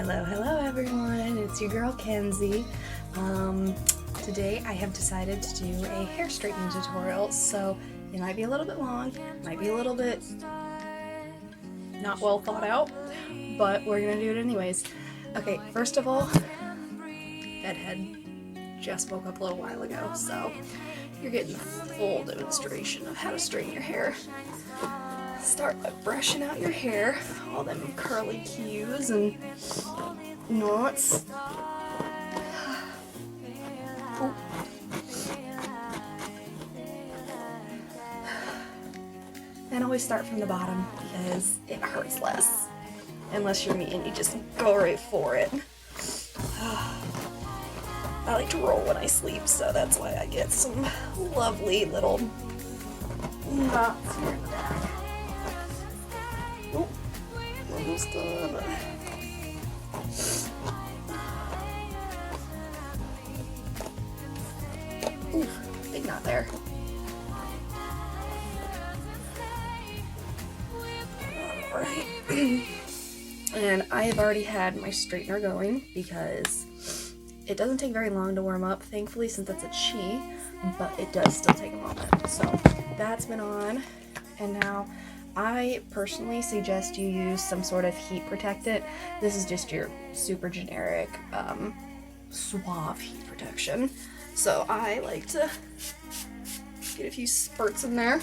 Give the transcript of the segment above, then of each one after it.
Hello everyone, it's your girl Kenzie. Today I have decided to do a hair straightening tutorial, so it might be a little bit long, might be a little bit not well thought out, but we're gonna do it anyways. Okay, first of all, Bedhead just woke up a little while ago, so you're getting a full demonstration of how to straighten your hair. Start by brushing out your hair, all them curly cues and knots. Ooh. And always start from the bottom because it hurts less. Unless you're me and you just go right for it. I like to roll when I sleep, so that's why I get some lovely little knots here in the back. Oh, almost done. Oof, big knot there. Alright. And I have already had my straightener going because it doesn't take very long to warm up, thankfully, since it's a chi, but it does still take a moment. So that's been on, and now I personally suggest you use some sort of heat protectant. This is just your super generic suave heat protection. So I like to get a few spurts in there.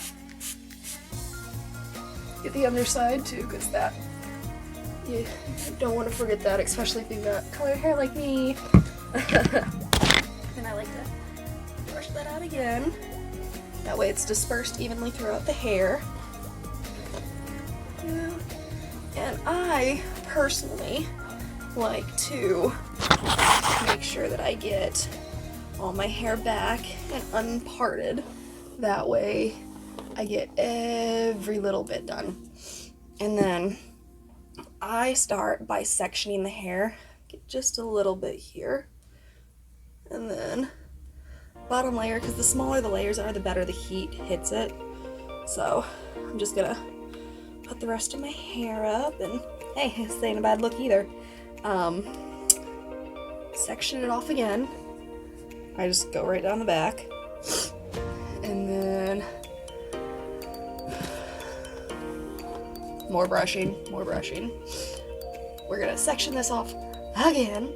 Get the underside too, because that, you don't want to forget that, especially if you've got colored hair like me. And I like to brush that out again. That way it's dispersed evenly throughout the hair. And I personally like to make sure that I get all my hair back and unparted. That way I get every little bit done. And then I start by sectioning the hair. Get just a little bit here. And then bottom layer, because the smaller the layers are, the better the heat hits it. So I'm just gonna put the rest of my hair up, and hey, this ain't a bad look either. Section it off again. I just go right down the back, and then more brushing. We're gonna section this off again,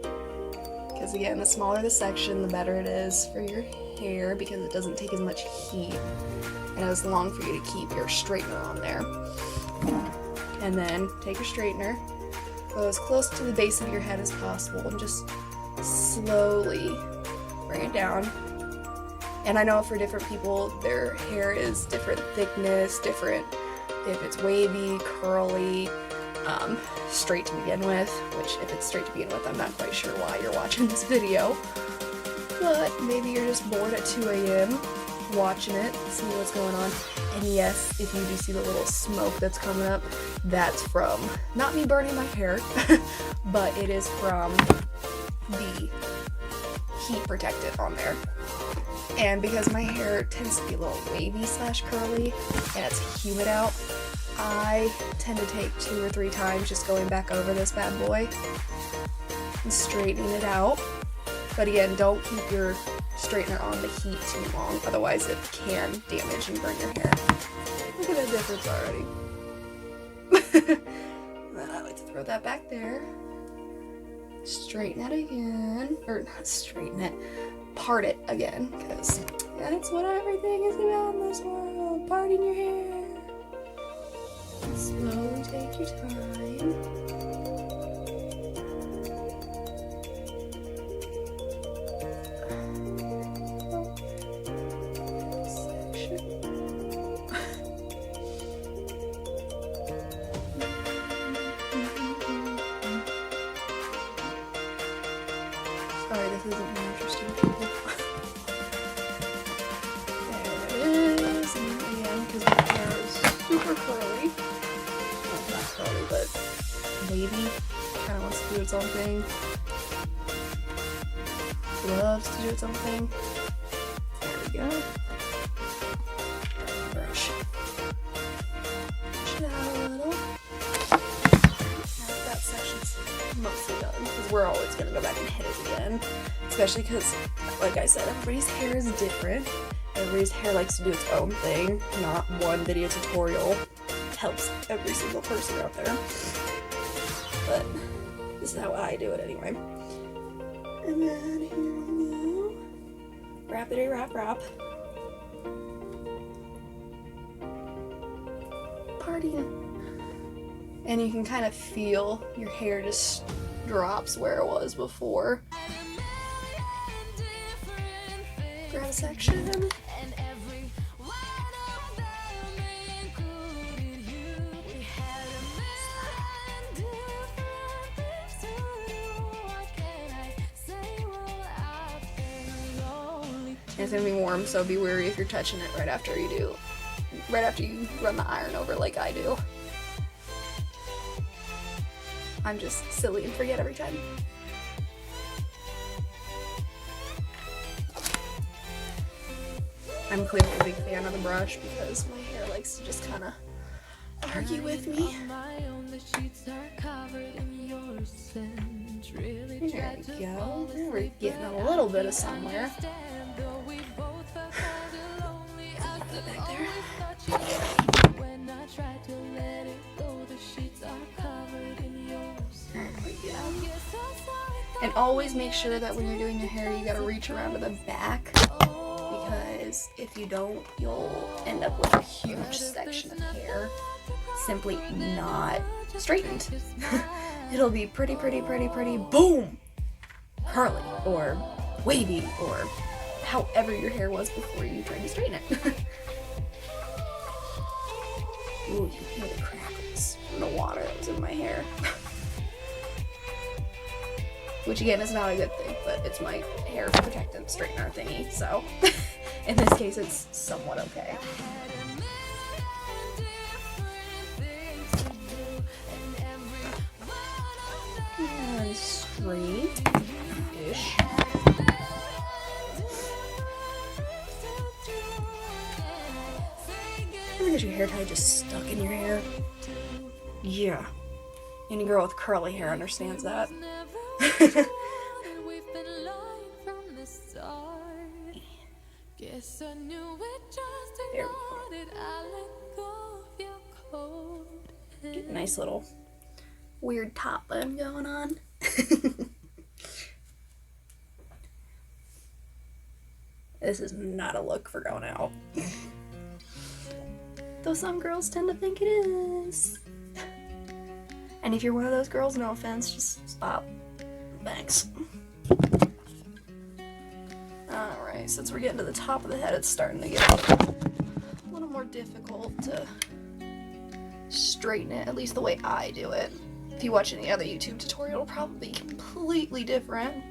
because again, the smaller the section, the better it is for your hair, because it doesn't take as much heat, and it's long for you to keep your straightener on there. And then take your straightener, go as close to the base of your head as possible, and just slowly bring it down. And I know for different people, their hair is different thickness, different if it's wavy, curly, straight to begin with, which if it's straight to begin with, I'm not quite sure why you're watching this video. But maybe you're just bored at 2 a.m. watching it, seeing what's going on. And yes, if you do see the little smoke that's coming up, that's from not me burning my hair, but it is from the heat protectant on there. And because my hair tends to be a little wavy / curly and it's humid out, I tend to take 2 or 3 times just going back over this bad boy and straightening it out. But again, don't keep your straightener on the heat too long, otherwise it can damage and burn your hair. Look at the difference already. Then I like to throw that back there. Straighten it again, or not straighten it, part it again, because that's what everything is about in this world, parting your hair. And slowly take your time. Sorry, this isn't very interesting, people. There it is. And again, because my hair is super curly. Well, not curly, but wavy. Kind of wants to do its own thing. Loves to do its own thing. There we go. Brush. Push it out a little. Now that section's mostly done. we're always gonna go back and hit it again. Especially because, like I said, everybody's hair is different. Everybody's hair likes to do its own thing. Not one video tutorial helps every single person out there. But this is how I do it anyway. And then here we go. Wrappity wrap wrap. Partying. And you can kind of feel your hair just drops where it was before. Grab a section. It's gonna be warm, so be wary if you're touching it right after you run the iron over like I do. I'm just silly and forget every time. I'm clearly a big fan of the brush because my hair likes to just kind of argue with me. There we go. We're getting a little bit of somewhere. Put it back there. There we go. And always make sure that when you're doing your hair, you gotta reach around to the back, because if you don't, you'll end up with a huge section of hair simply not straightened. It'll be pretty, boom, curly or wavy or however your hair was before you tried to straighten it. Ooh, you hear the crackles from the water that was in my hair. Which again is not a good thing, but it's my hair protectant straightener thingy, so in this case it's somewhat okay. And straight-ish. Ever get your hair tie just stuck in your hair? Yeah. Any girl with curly hair understands that. There we go. Get a nice little weird top bun going on. This is not a look for going out. Though some girls tend to think it is. And if you're one of those girls, no offense, just stop. Thanks. Alright, since we're getting to the top of the head, it's starting to get a little more difficult to straighten it, at least the way I do it. If you watch any other YouTube tutorial, it'll probably be completely different.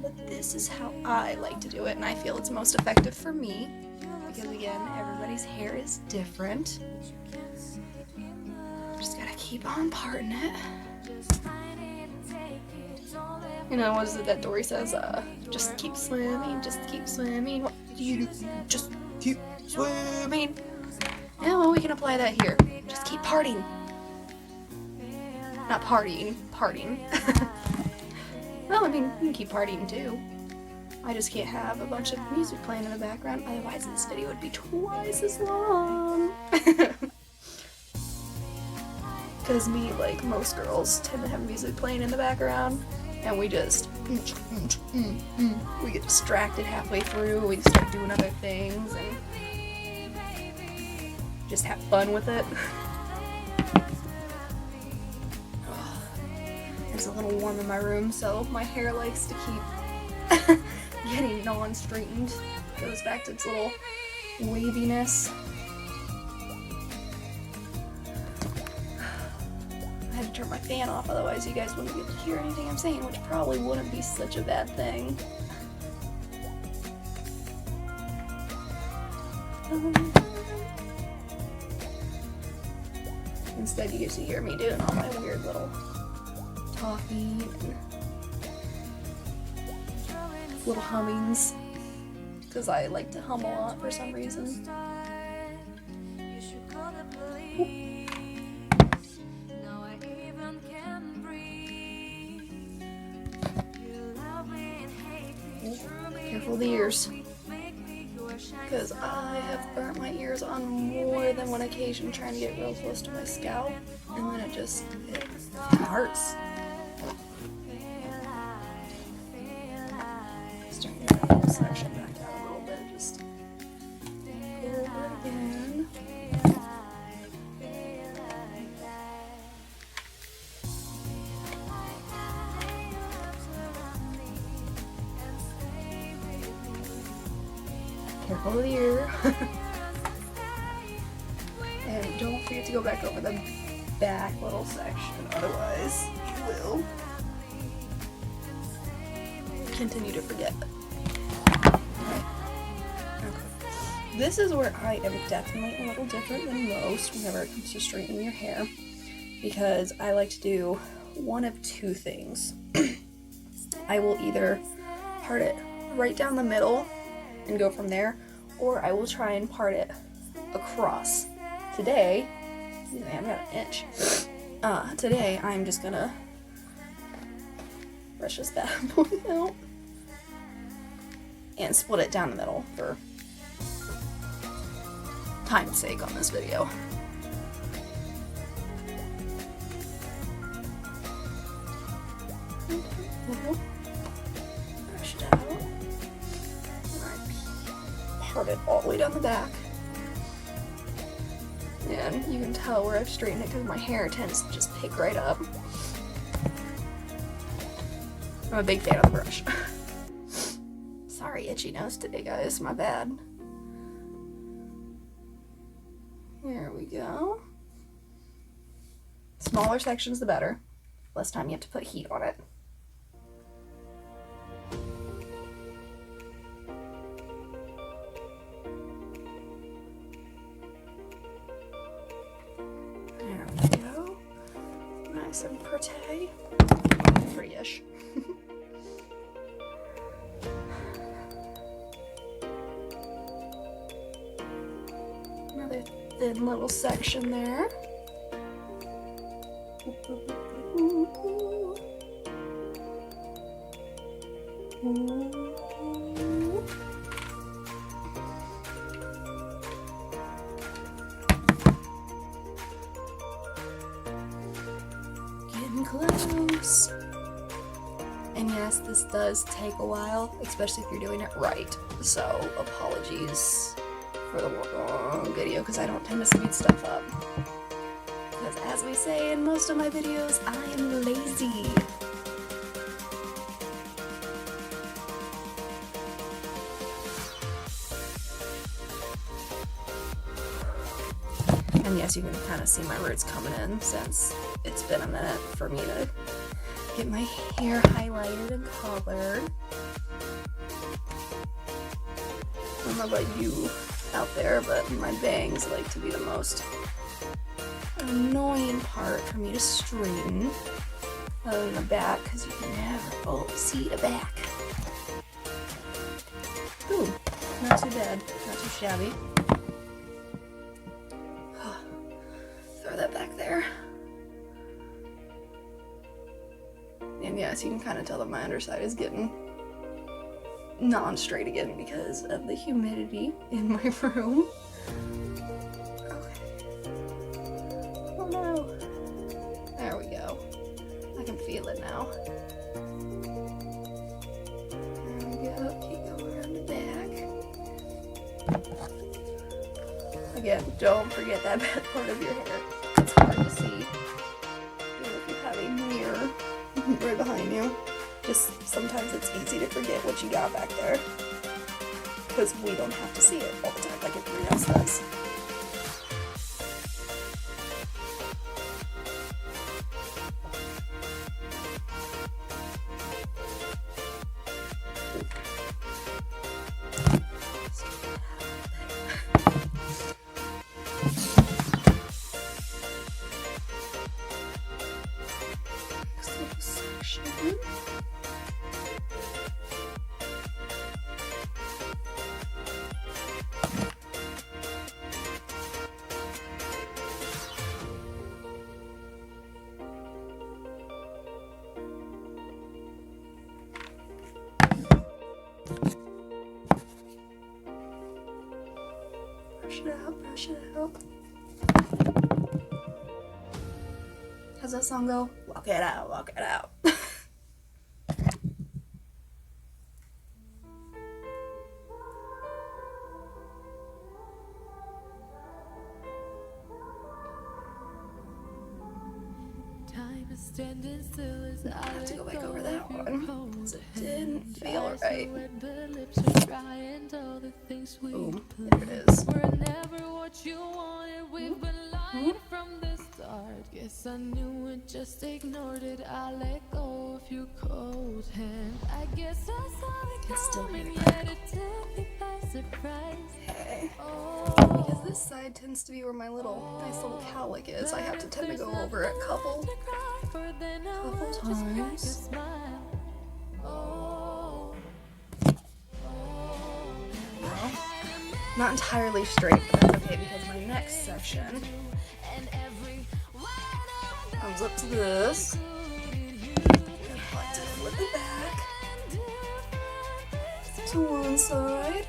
But this is how I like to do it, and I feel it's most effective for me. Because again, everybody's hair is different. Just gotta keep on parting it. You know, what is it that Dory says? Just keep swimming, just keep swimming. What do you do? Just keep swimming. Yeah, well, we can apply that here. Just keep partying. Not partying, partying. Well, I mean, you can keep partying too. I just can't have a bunch of music playing in the background, otherwise this video would be twice as long. Because me, like most girls, tend to have music playing in the background, and we just we get distracted halfway through, we start doing other things, and just have fun with it. It's a little warm in my room, so my hair likes to keep getting non-straightened. Goes back to its little waviness. I had to turn my fan off, otherwise you guys wouldn't be able to hear anything I'm saying, which probably wouldn't be such a bad thing. Instead you get to hear me doing all my weird little talking and little hummings, because I like to hum a lot for some reason. Careful the ears. Because I have burnt my ears on more than one occasion trying to get real close to my scalp. And then it hurts. Start your whole section back down a little bit. Just go over it again. Careful of the ear. And don't forget to go back over the back little section, otherwise you will continue to forget. Okay. This is where I am definitely a little different than most whenever it comes to straightening your hair, because I like to do one of two things. I will either part it right down the middle and go from there, or I will try and part it across. Today, I've got an inch. Today I'm just gonna brush this bad boy out and split it down the middle for time's sake on this video. Brush it out. Part it all the way down the back. And you can tell where I've straightened it because my hair tends to just pick right up. I'm a big fan of the brush. Sorry, itchy nose today, guys. My bad. There we go. Smaller sections, the better. Less time you have to put heat on it. There we go. Nice and pretty. Pretty-ish. Another thin little section there. Getting close. And yes, this does take a while, especially if you're doing it right. So apologies for the long video because I don't tend to speed stuff up. Because as we say in most of my videos, I am lazy. And yes, you can kind of see my roots coming in since it's been a minute for me to get my hair highlighted and colored. I don't know about you out there, but my bangs like to be the most annoying part for me to straighten. Other than the back, because you can never fully see the back. Ooh, not too bad, not too shabby. Throw that back there. And yes, you can kind of tell that my underside is getting non-straight again because of the humidity in my room. Okay. Oh no. There we go. I can feel it now. There we go. Keep going around the back. Again, don't forget that bad part of your hair. It's hard to see. Even if you have a mirror right behind you. Just sometimes it's easy to forget what you got back there. Because we don't have to see it all the time like everyone else does. How's that song go? Walk it out, walk it out. I have to go back over that one because it didn't feel right. Boom, there it is. Guess I knew it, just ignored it. I let go of your cold hand. I guess I saw it coming, yet it took me by surprise. Okay. Because this side tends to be where my nice little cowlick is, I have to tend to go over it a couple times. Well, not entirely straight, but that's okay because my next section comes up to this. And I like to flip it back to one side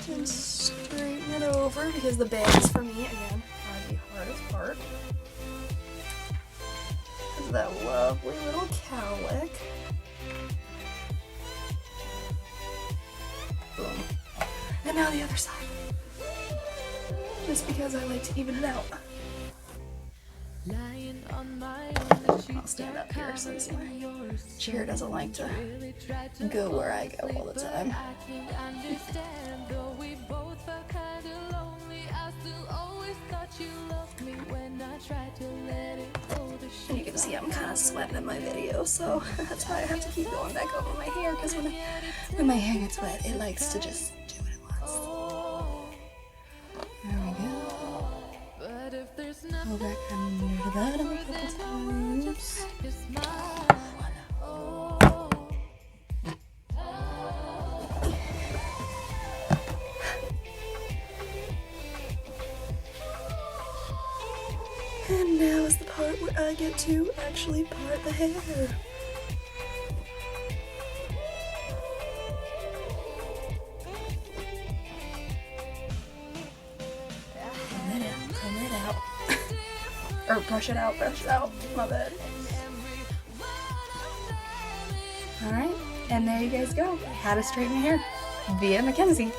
and straighten it over because the bangs for me, again, are the hardest part. Because of that lovely little cowlick. Boom. And now the other side. Just because I like to even it out. I'll stand up here since my chair doesn't like to go where I go all the time. And you can see I'm kind of sweating in my video, so that's why I have to keep going back over my hair, because when my hair gets wet, it likes to just do what it wants. There we go. Go back under the bottom a couple times. And now is the part where I get to actually part the hair. Comb it out. Or brush it out, my bad. Alright, and there you guys go. How to straighten hair via Mackenzie.